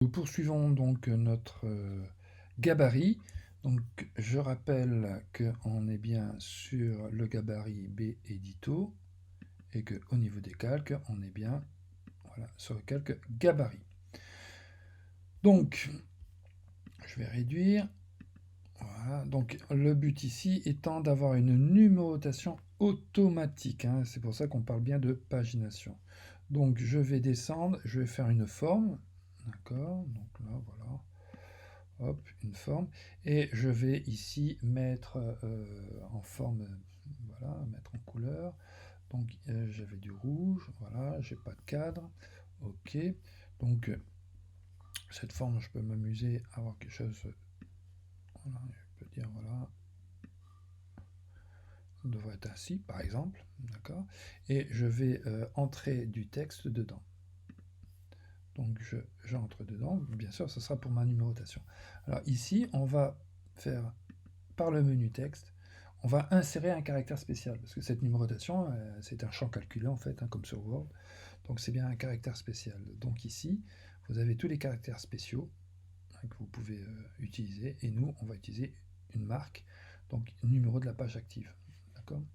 Nous poursuivons donc notre gabarit. Donc je rappelle qu'on est bien sur le gabarit B édito et qu'au niveau des calques, on est bien sur le calque gabarit. Donc je vais réduire. Voilà. Donc le but ici étant d'avoir une numérotation automatique. C'est pour ça qu'on parle bien de pagination. Donc je vais descendre, je vais faire une forme. D'accord, donc là voilà. Hop, une forme. Et je vais ici mettre en forme, voilà, mettre en couleur. Donc j'avais du rouge, voilà, j'ai pas de cadre. Ok, donc cette forme, je peux m'amuser à avoir quelque chose. Voilà, je peux dire, voilà, devrait être ainsi, par exemple, d'accord. Et je vais entrer du texte dedans. Donc j'entre dedans, bien sûr, ce sera pour ma numérotation. Alors ici, on va faire par le menu texte, on va insérer un caractère spécial, parce que cette numérotation, c'est un champ calculé en fait, comme sur Word, donc c'est bien un caractère spécial. Donc ici, vous avez tous les caractères spéciaux que vous pouvez utiliser, et nous, on va utiliser une marque, donc numéro de la page active. D'accord?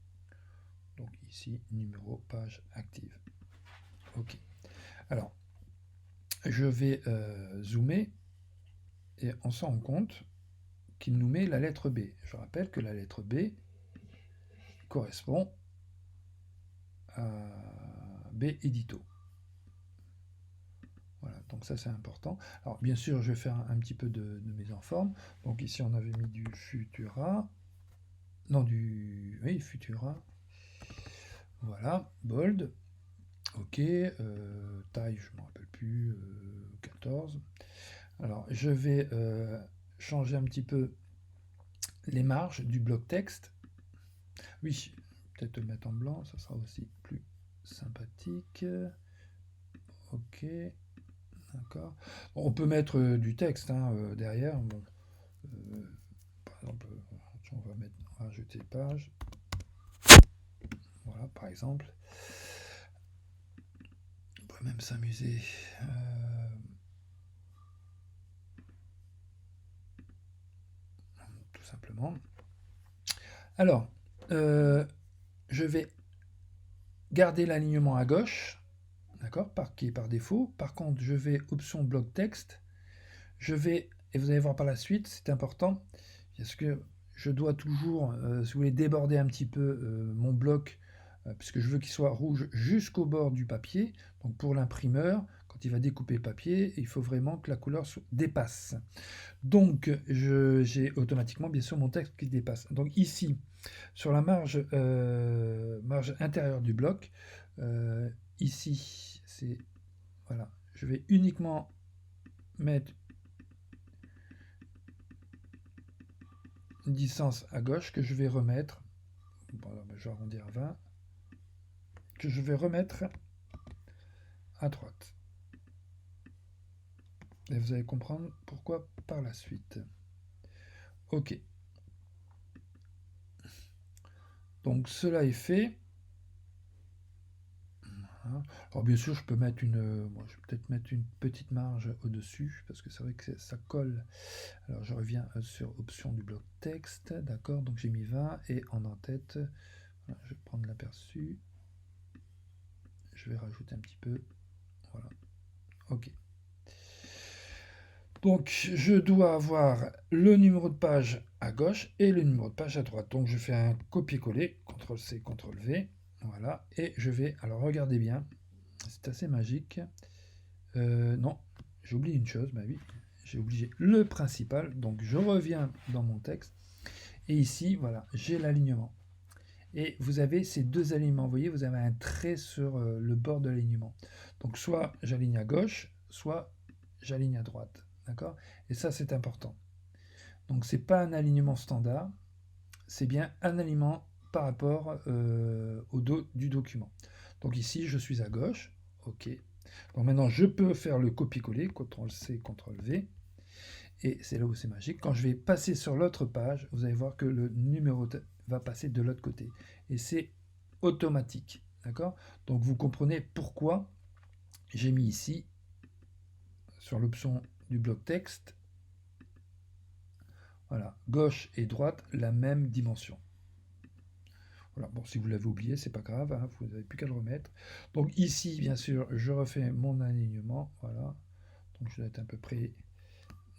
Donc ici, numéro page active. Ok. Alors, je vais zoomer, et on s'en rend compte qu'il nous met la lettre B. Je rappelle que la lettre B correspond à B édito. Voilà, donc ça c'est important. Alors bien sûr, je vais faire un petit peu de mise en forme. Donc ici on avait mis du Futura. Non, du... Oui, Futura. Voilà, bold. Ok, taille, je ne me rappelle plus, 14. Alors je vais changer un petit peu les marges du bloc texte. Oui, peut-être le mettre en blanc, ça sera aussi plus sympathique. Ok, d'accord. On peut mettre du texte derrière. Bon, par exemple, on va rajouter page. Voilà, par exemple. On peut même s'amuser. Tout simplement. Alors, je vais garder l'alignement à gauche, d'accord, qui est par défaut. Par contre, je vais option bloc texte. Je vais, et vous allez voir par la suite, c'est important, parce que je dois toujours, si vous voulez, déborder un petit peu mon bloc, puisque je veux qu'il soit rouge jusqu'au bord du papier. Donc pour l'imprimeur, quand il va découper le papier, il faut vraiment que la couleur dépasse. Donc j'ai automatiquement, bien sûr, mon texte qui dépasse. Donc ici, sur la marge intérieure du bloc, ici, c'est... Voilà, je vais uniquement mettre une distance à gauche que je vais remettre, bon, je vais arrondir à 20, que je vais remettre à droite. Et vous allez comprendre pourquoi par la suite. Ok. Donc cela est fait. Alors bien sûr, je peux mettre je vais peut-être mettre une petite marge au-dessus, parce que c'est vrai que ça colle. Alors je reviens sur option du bloc texte, d'accord, donc j'ai mis 20, et en en-tête, voilà, je vais prendre l'aperçu, je vais rajouter un petit peu, voilà, ok. Donc je dois avoir le numéro de page à gauche et le numéro de page à droite. Donc je fais un copier-coller, CTRL-C, CTRL-V, voilà, et je vais, alors regardez bien, c'est assez magique. Non, j'ai oublié une chose, bah oui, j'ai oublié le principal, donc je reviens dans mon texte, et ici, voilà, j'ai l'alignement. Et vous avez ces deux alignements, vous voyez, vous avez un trait sur le bord de l'alignement. Donc soit j'aligne à gauche, soit j'aligne à droite, d'accord? Et ça, c'est important. Donc c'est pas un alignement standard, c'est bien un alignement par rapport au dos du document. Donc ici, je suis à gauche, ok. Donc maintenant, je peux faire le copier-coller, CTRL-C, CTRL-V, et c'est là où c'est magique. Quand je vais passer sur l'autre page, vous allez voir que le numéro va passer de l'autre côté. Et c'est automatique, d'accord? Donc vous comprenez pourquoi j'ai mis ici, sur l'option du bloc texte. Voilà, gauche et droite, la même dimension. Voilà, bon, si vous l'avez oublié, c'est pas grave, hein, vous n'avez plus qu'à le remettre. Donc ici, bien sûr, je refais mon alignement, voilà. Donc je dois être à peu près,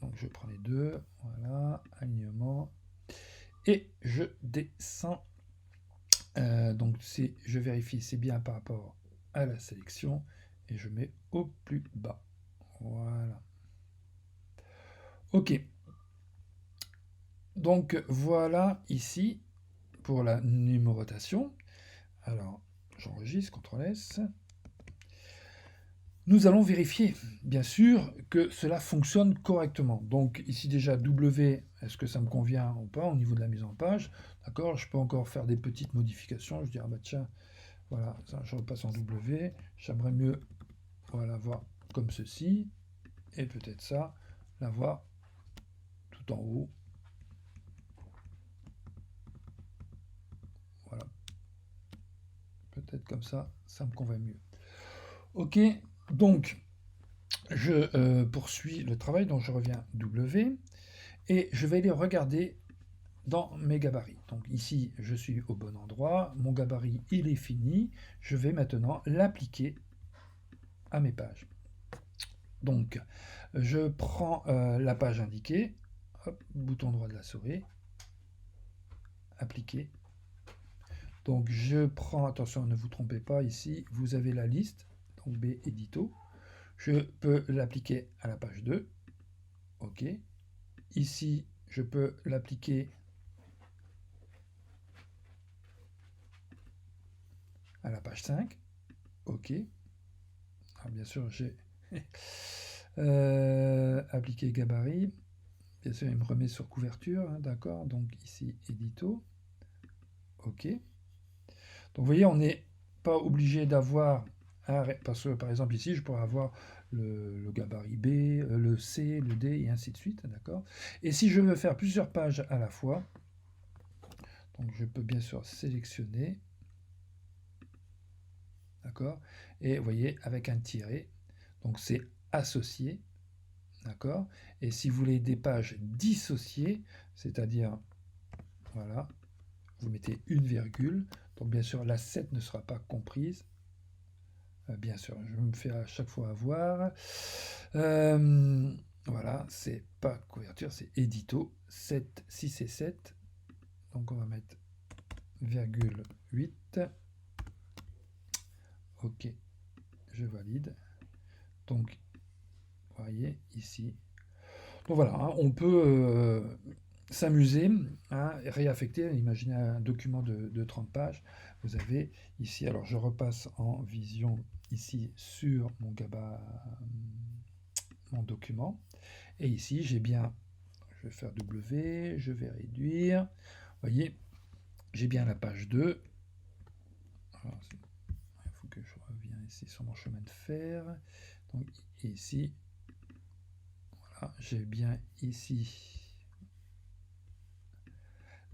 donc je prends les deux, voilà, alignement, et je descends. Donc je vérifie, c'est bien par rapport à la sélection, et je mets au plus bas. Voilà. Ok. Donc voilà ici pour la numérotation. Alors, j'enregistre, CTRL S. Nous allons vérifier, bien sûr, que cela fonctionne correctement. Donc ici déjà W, est-ce que ça me convient ou pas au niveau de la mise en page? D'accord, je peux encore faire des petites modifications. Je dis, ah bah tiens, voilà, ça, je repasse en W. J'aimerais mieux, voilà, voir comme ceci. Et peut-être ça, la voir tout en haut. Voilà. Peut-être comme ça me convient mieux. Ok, donc je poursuis le travail, donc je reviens W, et je vais aller regarder dans mes gabarits. Donc ici, je suis au bon endroit, mon gabarit, il est fini, je vais maintenant l'appliquer à mes pages. Donc, je prends la page indiquée, hop, bouton droit de la souris, appliquer. Donc je prends, attention, ne vous trompez pas, ici, vous avez la liste, donc B, édito. Je peux l'appliquer à la page 2, ok. Ici, je peux l'appliquer à la page 5, ok. Alors bien sûr, j'ai appliqué gabarit. Bien sûr, il me remet sur couverture, hein, d'accord. Donc ici, édito, ok. Donc vous voyez, on n'est pas obligé d'avoir, parce que par exemple ici, je pourrais avoir le gabarit B, le C, le D, et ainsi de suite, d'accord. Et si je veux faire plusieurs pages à la fois, donc je peux bien sûr sélectionner, d'accord, et vous voyez, avec un tiret, donc c'est associé, d'accord. Et si vous voulez des pages dissociées, c'est-à-dire, voilà, vous mettez une virgule, donc bien sûr la 7 ne sera pas comprise, bien sûr, je me fais à chaque fois avoir. Voilà, c'est pas couverture, c'est édito, 7, 6 et 7. Donc on va mettre virgule 8. Ok, je valide. Donc, vous voyez ici. Donc voilà, hein, on peut s'amuser à réaffecter. Imaginez un document de 30 pages. Vous avez ici, alors je repasse en vision ici sur mon mon document. Et ici, j'ai bien, je vais faire W, je vais réduire. Vous voyez, j'ai bien la page 2. Alors, il faut que je revienne ici sur mon chemin de fer. Donc ici, voilà, j'ai bien ici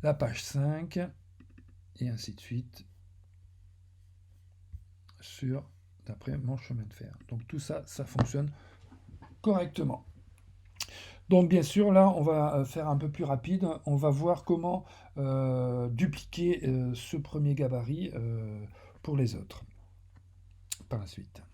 la page 5, et ainsi de suite, d'après mon chemin de fer. Donc tout ça, ça fonctionne correctement. Donc bien sûr, là, on va faire un peu plus rapide. On va voir comment dupliquer ce premier gabarit pour les autres par la suite.